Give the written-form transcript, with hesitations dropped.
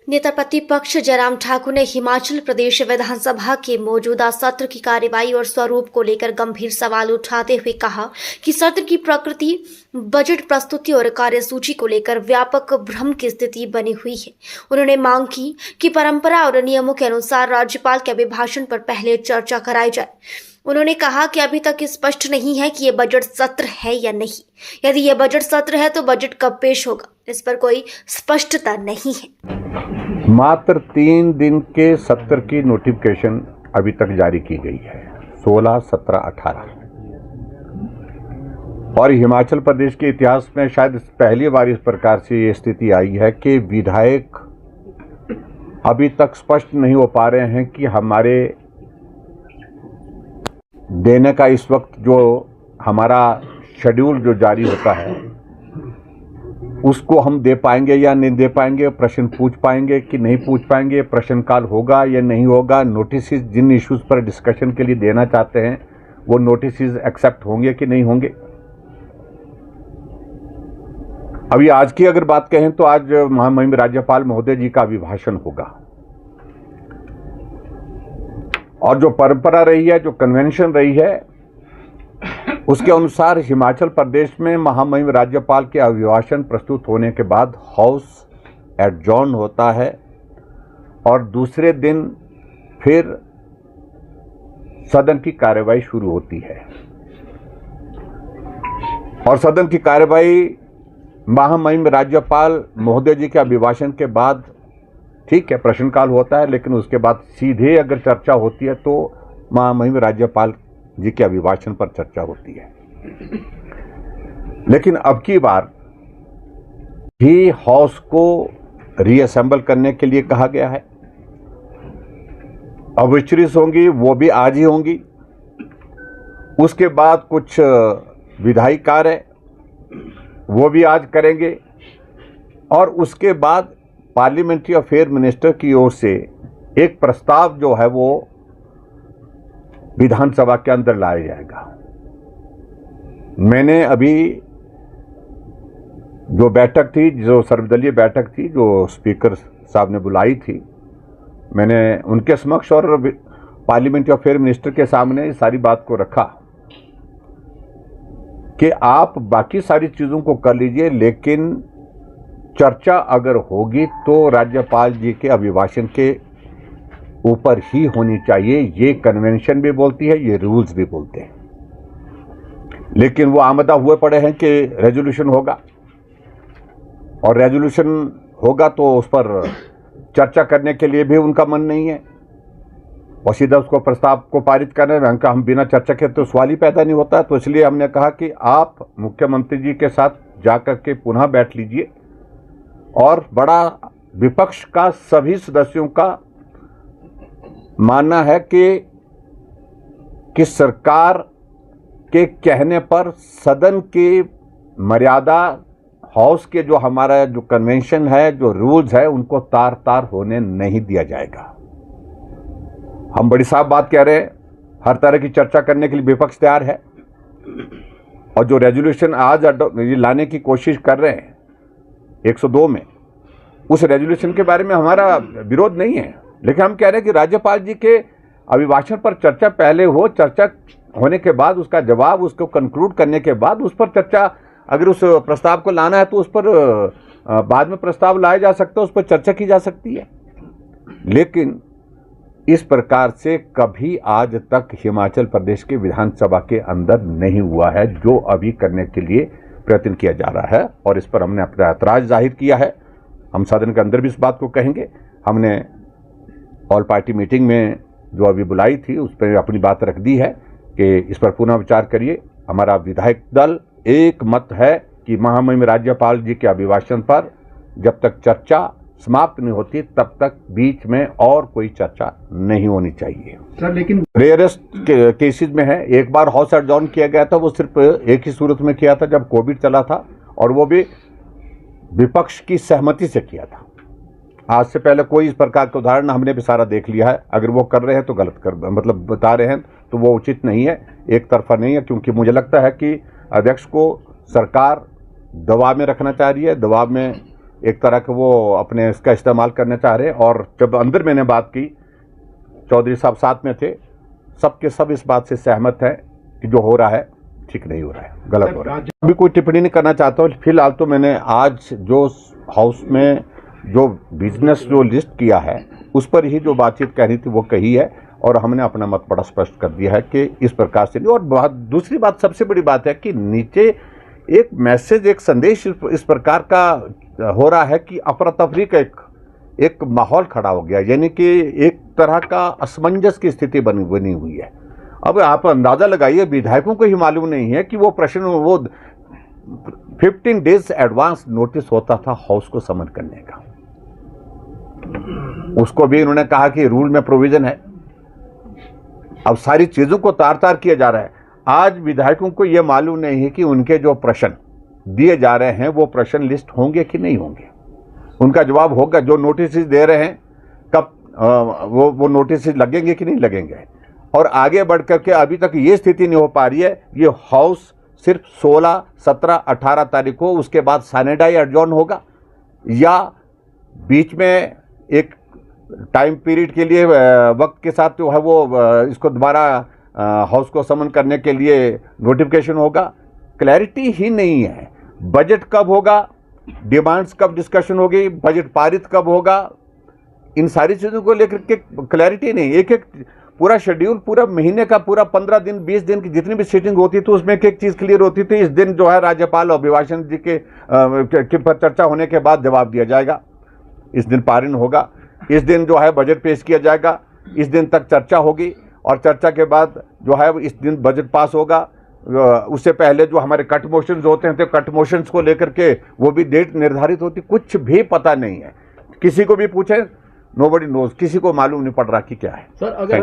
नेता प्रतिपक्ष जयराम ठाकुर ने हिमाचल प्रदेश विधानसभा के मौजूदा सत्र की कार्यवाही और स्वरूप को लेकर गंभीर सवाल उठाते हुए कहा कि सत्र की प्रकृति बजट प्रस्तुति और कार्यसूची को लेकर व्यापक भ्रम की स्थिति बनी हुई है। उन्होंने मांग की कि परंपरा और नियमों के अनुसार राज्यपाल के अभिभाषण पर पहले चर्चा कराई जाए। उन्होंने कहा कि अभी तक स्पष्ट नहीं है कि ये बजट सत्र है या नहीं। यदि ये बजट सत्र है तो बजट कब पेश होगा, इस पर कोई स्पष्टता नहीं है। मात्र 3 दिन के सत्र की नोटिफिकेशन अभी तक जारी की गई है, 16, 17, 18। और हिमाचल प्रदेश के इतिहास में शायद पहली बार इस प्रकार से ये स्थिति आई है कि विधायक अभी तक स्पष्ट नहीं हो पा रहे हैं कि हमारे देने का इस वक्त जो हमारा शेड्यूल जो जारी होता है उसको हम दे पाएंगे या नहीं दे पाएंगे, प्रश्न पूछ पाएंगे कि नहीं पूछ पाएंगे, प्रश्नकाल होगा या नहीं होगा, नोटिस जिन इश्यूज पर डिस्कशन के लिए देना चाहते हैं वो नोटिस एक्सेप्ट होंगे कि नहीं होंगे। अभी आज की अगर बात कहें तो आज महामहिम राज्यपाल महोदय जी का अभिभाषण होगा और जो परंपरा रही है, जो कन्वेंशन रही है, उसके अनुसार हिमाचल प्रदेश में महामहिम राज्यपाल के अभिभाषण प्रस्तुत होने के बाद हाउस एडजॉर्न होता है और दूसरे दिन फिर सदन की कार्यवाही शुरू होती है। और सदन की कार्यवाही महामहिम राज्यपाल महोदय जी के अभिभाषण के बाद, ठीक है, प्रश्नकाल होता है, लेकिन उसके बाद सीधे अगर चर्चा होती है तो महामहिम राज्यपाल जी के अभिभाषण पर चर्चा होती है। लेकिन अब की बार भी हाउस को रीअसेंबल करने के लिए कहा गया है। ऑब्जर्वेशंस होंगी, वो भी आज ही होंगी। उसके बाद कुछ विधायी कार्य वो भी आज करेंगे और उसके बाद पार्लियामेंट्री अफेयर मिनिस्टर की ओर से एक प्रस्ताव जो है वो विधानसभा के अंदर लाया जाएगा। मैंने अभी जो बैठक थी, जो सर्वदलीय बैठक थी, जो स्पीकर साहब ने बुलाई थी, मैंने उनके समक्ष और पार्लियामेंट्री अफेयर मिनिस्टर के सामने सारी बात को रखा कि आप बाकी सारी चीज़ों को कर लीजिए, लेकिन चर्चा अगर होगी तो राज्यपाल जी के अभिभाषण के ऊपर ही होनी चाहिए। ये कन्वेंशन भी बोलती है, ये रूल्स भी बोलते हैं। लेकिन वो आमदा हुए पड़े हैं कि रेजोल्यूशन होगा और रेजोल्यूशन होगा तो उस पर चर्चा करने के लिए भी उनका मन नहीं है और सीधा उसको प्रस्ताव को पारित करने में हम बिना चर्चा के तो सवाल ही पैदा नहीं होता। तो इसलिए हमने कहा कि आप मुख्यमंत्री जी के साथ जाकर के पुनः बैठ लीजिए और बड़ा विपक्ष का सभी सदस्यों का मानना है कि सरकार के कहने पर सदन की मर्यादा, हाउस के जो हमारा जो कन्वेंशन है, जो रूल्स है, उनको तार तार होने नहीं दिया जाएगा। हम बड़ी साफ बात कह रहे हैं, हर तरह की चर्चा करने के लिए विपक्ष तैयार है और जो रेजोल्यूशन आज लाने की कोशिश कर रहे हैं 102 में, उस रेजोल्यूशन के बारे में हमारा विरोध नहीं है, लेकिन हम कह रहे हैं कि राज्यपाल जी के अभिभाषण पर चर्चा पहले हो, चर्चा होने के बाद उसका जवाब, उसको कंक्लूड करने के बाद उस पर चर्चा, अगर उस प्रस्ताव को लाना है तो उस पर बाद में प्रस्ताव लाया जा सकता है, उस पर चर्चा की जा सकती है। लेकिन इस प्रकार से कभी आज तक हिमाचल प्रदेश के विधानसभा के अंदर नहीं हुआ है, जो अभी करने के लिए प्रयत्न किया जा रहा है और इस पर हमने अपना ऐतराज जाहिर किया है। हम सदन के अंदर भी इस बात को कहेंगे। हमने ऑल पार्टी मीटिंग में जो अभी बुलाई थी उस पर अपनी बात रख दी है कि इस पर पुनः विचार करिए। हमारा विधायक दल एक मत है कि महामहिम राज्यपाल जी के अभिभाषण पर जब तक चर्चा समाप्त नहीं होती तब तक बीच में और कोई चर्चा नहीं होनी चाहिए। सर, लेकिन रेयरेस्ट केसेस में है, एक बार हाउस एडजॉर्न किया गया था, वो सिर्फ एक ही सूरत में किया था जब कोविड चला था और वो भी विपक्ष की सहमति से किया था। आज से पहले कोई इस प्रकार का उदाहरण हमने भी सारा देख लिया है। अगर वो कर रहे हैं तो गलत कर, मतलब बता रहे हैं तो वो उचित नहीं है, एक तरफा नहीं है, क्योंकि मुझे लगता है कि अध्यक्ष को सरकार दबाव में रखना चाह रही है, दबाव में एक तरह के वो अपने इसका इस्तेमाल करना चाह रहे हैं। और जब अंदर मैंने बात की, चौधरी साहब साथ में थे, सबके सब इस बात से सहमत हैं कि जो हो रहा है ठीक नहीं हो रहा है, गलत हो रहा है। अभी कोई टिप्पणी नहीं करना चाहता हूँ। फिलहाल तो मैंने आज जो हाउस में जो बिजनेस जो लिस्ट किया है उस पर ही जो बातचीत कहनी थी वो कही है, और हमने अपना मत बड़ा स्पष्ट कर दिया है कि इस प्रकार से नहीं। और दूसरी बात, सबसे बड़ी बात है कि नीचे एक मैसेज, एक संदेश इस प्रकार का हो रहा है कि अफरा तफरी का एक माहौल खड़ा हो गया, यानी कि एक तरह का असमंजस की स्थिति बनी हुई है। अब आप अंदाजा लगाइए, विधायकों को ही मालूम नहीं है कि वो प्रश्न, वो 15 डेज एडवांस नोटिस होता था हाउस को समन करने का, उसको भी इन्होंने कहा कि रूल में प्रोविजन है। अब सारी चीजों को तार तार किया जा रहा है। आज विधायकों को यह मालूम नहीं है कि उनके जो प्रश्न दिए जा रहे हैं वो प्रश्न लिस्ट होंगे कि नहीं होंगे, उनका जवाब होगा। जो नोटिस दे रहे हैं कब वो नोटिस लगेंगे कि नहीं लगेंगे। और आगे बढ़ करके अभी तक ये स्थिति नहीं हो पा रही है। ये हाउस सिर्फ 16, 17, 18 तारीख को, उसके बाद सैनेडाई एडजॉर्न होगा, या बीच में एक टाइम पीरियड के लिए वक्त के साथ जो है वो इसको दोबारा हाउस को समन करने के लिए नोटिफिकेशन होगा। क्लैरिटी ही नहीं है। बजट कब होगा, डिमांड्स कब डिस्कशन होगी, बजट पारित कब होगा, इन सारी चीज़ों को लेकर के क्लैरिटी नहीं। एक एक पूरा शेड्यूल, पूरा महीने का, पूरा 15 दिन 20 दिन की जितनी भी सीटिंग होती थी उसमें एक एक चीज़ क्लियर होती थी। इस दिन जो है राज्यपाल अभिभाषण जी के पर चर्चा होने के बाद जवाब दिया जाएगा, इस दिन पारित होगा, इस दिन जो है बजट पेश किया जाएगा, इस दिन तक चर्चा होगी, और चर्चा के बाद जो है इस दिन बजट पास होगा। उससे पहले जो हमारे कट मोशंस होते हैं तो कट मोशंस को लेकर के वो भी डेट निर्धारित होती, कुछ भी पता नहीं है। किसी को भी पूछे, नोबडी नोज, किसी को मालूम नहीं पड़ रहा कि क्या है। सर, अगर